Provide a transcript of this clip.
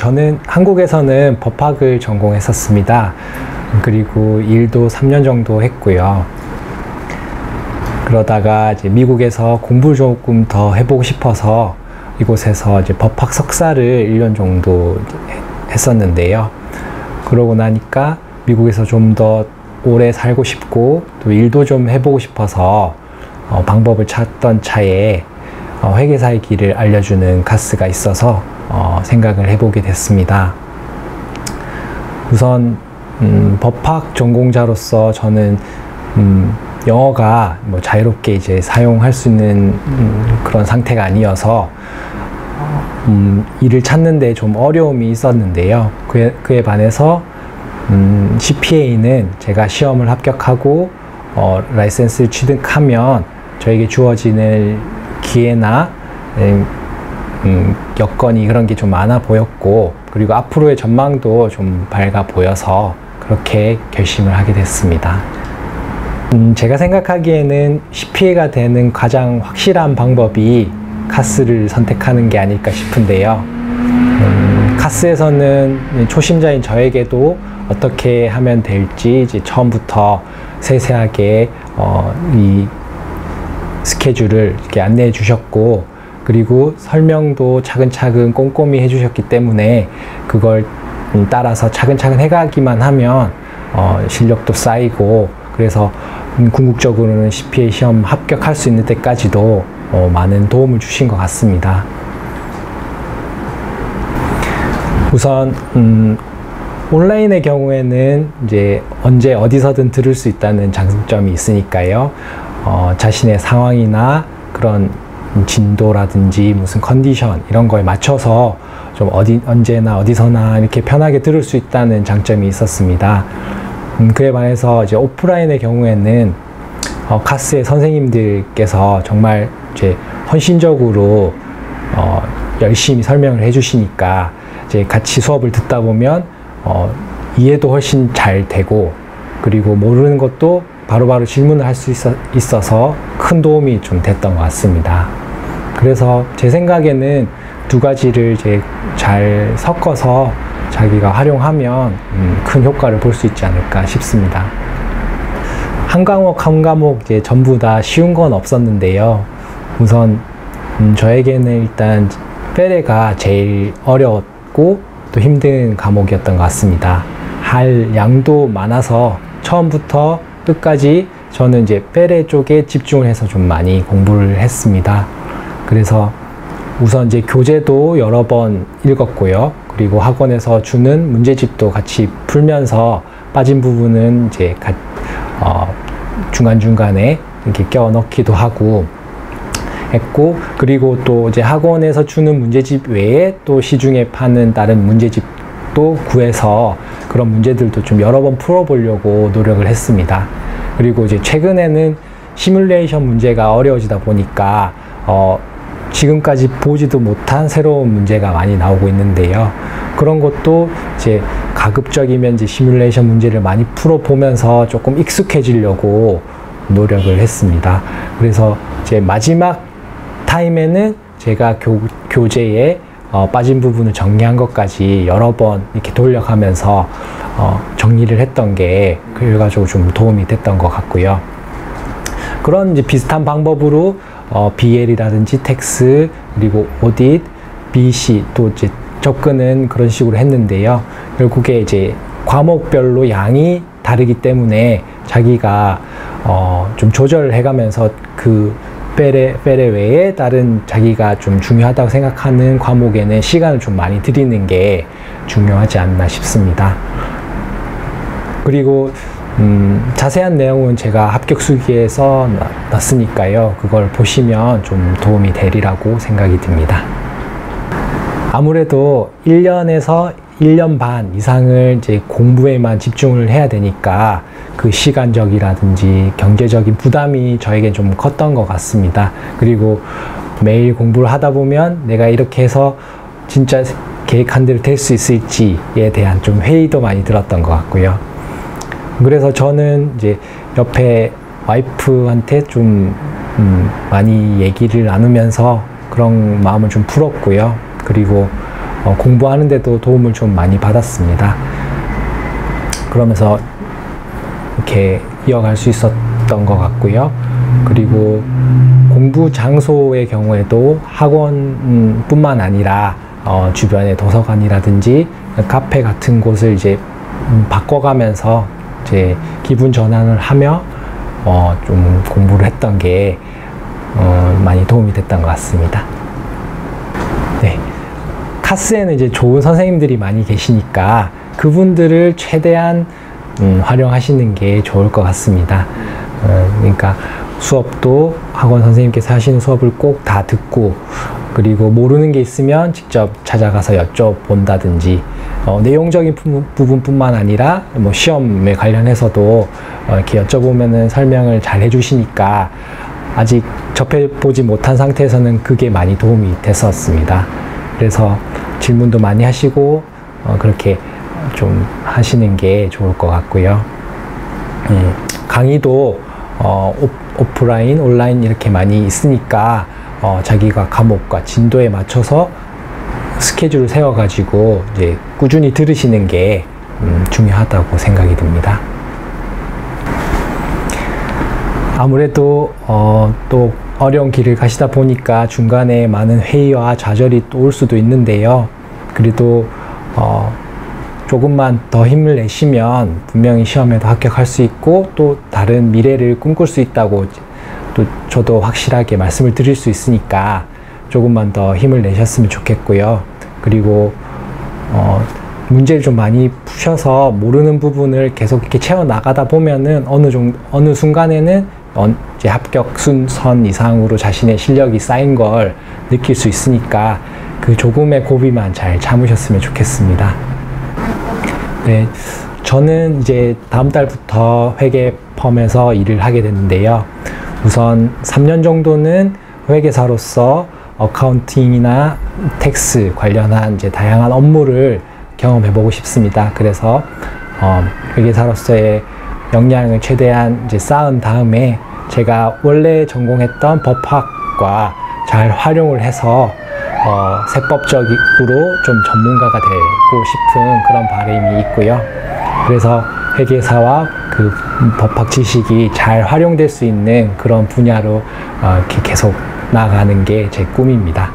저는 한국에서는 법학을 전공했었습니다. 그리고 일도 3년 정도 했고요. 그러다가 이제 미국에서 공부를 조금 더 해보고 싶어서 이곳에서 이제 법학 석사를 1년 정도 했었는데요. 그러고 나니까 미국에서 좀 더 오래 살고 싶고 또 일도 좀 해보고 싶어서 방법을 찾던 차에 회계사의 길을 알려주는 카스가 있어서 생각을 해보게 됐습니다. 우선 법학 전공자로서 저는 영어가 뭐 자유롭게 이제 사용할 수 있는 그런 상태가 아니어서 일을 찾는데 좀 어려움이 있었는데요. 그에 반해서 CPA는 제가 시험을 합격하고 라이센스를 취득하면 저에게 주어지는 기회나 여건이 그런 게 좀 많아 보였고, 그리고 앞으로의 전망도 좀 밝아 보여서 그렇게 결심을 하게 됐습니다. 제가 생각하기에는 CPA가 되는 가장 확실한 방법이 카스를 선택하는 게 아닐까 싶은데요. 카스에서는 초심자인 저에게도 어떻게 하면 될지 이제 처음부터 세세하게 이 스케줄을 이렇게 안내해 주셨고, 그리고 설명도 차근차근 꼼꼼히 해주셨기 때문에 그걸 따라서 차근차근 해가기만 하면 실력도 쌓이고, 그래서 궁극적으로는 CPA 시험 합격할 수 있는 때까지도 많은 도움을 주신 것 같습니다. 우선 온라인의 경우에는 이제 언제 어디서든 들을 수 있다는 장점이 있으니까요. 자신의 상황이나 그런 진도라든지 무슨 컨디션 이런 거에 맞춰서 좀 언제나 어디서나 이렇게 편하게 들을 수 있다는 장점이 있었습니다. 그에 반해서 이제 오프라인의 경우에는 카스의 선생님들께서 정말 이제 헌신적으로 열심히 설명을 해주시니까 이제 같이 수업을 듣다 보면 이해도 훨씬 잘 되고, 그리고 모르는 것도 바로바로 질문을 할 수 있어서 큰 도움이 좀 됐던 것 같습니다. 그래서 제 생각에는 두 가지를 이제 잘 섞어서 자기가 활용하면 큰 효과를 볼 수 있지 않을까 싶습니다. 한 과목 한 과목 이제 전부 다 쉬운 건 없었는데요. 우선 저에게는 일단 페레가 제일 어려웠고 또 힘든 과목이었던 것 같습니다. 할 양도 많아서 처음부터 끝까지 저는 이제 페레 쪽에 집중을 해서 좀 많이 공부를 했습니다. 그래서 우선 이제 교재도 여러 번 읽었고요. 그리고 학원에서 주는 문제집도 같이 풀면서 빠진 부분은 이제 중간중간에 이렇게 껴 넣기도 하고 했고, 그리고 또 이제 학원에서 주는 문제집 외에 또 시중에 파는 다른 문제집도 구해서 그런 문제들도 좀 여러 번 풀어보려고 노력을 했습니다. 그리고 이제 최근에는 시뮬레이션 문제가 어려워지다 보니까 지금까지 보지도 못한 새로운 문제가 많이 나오고 있는데요. 그런 것도 이제 가급적이면 이제 시뮬레이션 문제를 많이 풀어보면서 조금 익숙해지려고 노력을 했습니다. 그래서 이제 마지막 타임에는 제가 교재에 빠진 부분을 정리한 것까지 여러 번 이렇게 돌려가면서 정리를 했던 게 그래가지고 좀 도움이 됐던 것 같고요. 그런 이제 비슷한 방법으로 BL이라든지 텍스, 그리고 오딧, BC 또 이제 접근은 그런 식으로 했는데요. 결국에 이제 과목별로 양이 다르기 때문에 자기가 좀 조절을 해가면서 그 페레 외에 다른 자기가 좀 중요하다고 생각하는 과목에는 시간을 좀 많이 들이는 게 중요하지 않나 싶습니다. 그리고 자세한 내용은 제가 합격수기에 써놨으니까요. 그걸 보시면 좀 도움이 되리라고 생각이 듭니다. 아무래도 1년에서 1년 반 이상을 이제 공부에만 집중을 해야 되니까 그 시간적이라든지 경제적인 부담이 저에게 좀 컸던 것 같습니다. 그리고 매일 공부를 하다 보면 내가 이렇게 해서 진짜 계획한 대로 될 수 있을지에 대한 좀 회의도 많이 들었던 것 같고요. 그래서 저는 이제 옆에 와이프한테 좀 많이 얘기를 나누면서 그런 마음을 좀 풀었고요. 그리고 공부하는 데도 도움을 좀 많이 받았습니다. 그러면서 이렇게 이어갈 수 있었던 것 같고요. 그리고 공부 장소의 경우에도 학원뿐만 아니라 주변의 도서관이라든지 카페 같은 곳을 이제 바꿔가면서 이제 기분 전환을 하며 좀 공부를 했던 게 많이 도움이 됐던 것 같습니다. 네. 카스에는 이제 좋은 선생님들이 많이 계시니까 그분들을 최대한 활용하시는 게 좋을 것 같습니다. 그러니까 수업도 학원 선생님께서 하시는 수업을 꼭 다 듣고, 그리고 모르는 게 있으면 직접 찾아가서 여쭤본다든지, 내용적인 부분뿐만 아니라 뭐 시험에 관련해서도 이렇게 여쭤보면은 설명을 잘 해주시니까 아직 접해보지 못한 상태에서는 그게 많이 도움이 됐었습니다. 그래서 질문도 많이 하시고 그렇게 좀 하시는 게 좋을 것 같고요. 강의도 오프라인, 온라인 이렇게 많이 있으니까 자기가 과목과 진도에 맞춰서 스케줄을 세워가지고 이제 꾸준히 들으시는 게 중요하다고 생각이 듭니다. 아무래도 또 어려운 길을 가시다 보니까 중간에 많은 회의와 좌절이 또 올 수도 있는데요. 그래도 조금만 더 힘을 내시면 분명히 시험에도 합격할 수 있고 또 다른 미래를 꿈꿀 수 있다고 또 저도 확실하게 말씀을 드릴 수 있으니까 조금만 더 힘을 내셨으면 좋겠고요. 그리고 문제를 좀 많이 푸셔서 모르는 부분을 계속 이렇게 채워 나가다 보면은 어느 순간에는 이제 합격 순선 이상으로 자신의 실력이 쌓인 걸 느낄 수 있으니까 그 조금의 고비만 잘 참으셨으면 좋겠습니다. 네, 저는 이제 다음 달부터 회계펌에서 일을 하게 됐는데요. 우선 3년 정도는 회계사로서 어카운팅이나 텍스 관련한 이제 다양한 업무를 경험해보고 싶습니다. 그래서 회계사로서의 역량을 최대한 이제 쌓은 다음에 제가 원래 전공했던 법학과 잘 활용을 해서 세법적으로 좀 전문가가 되고 싶은 그런 바람이 있고요. 그래서 회계사와 그 법학 지식이 잘 활용될 수 있는 그런 분야로 이렇게 계속 나아가는 게 제 꿈입니다.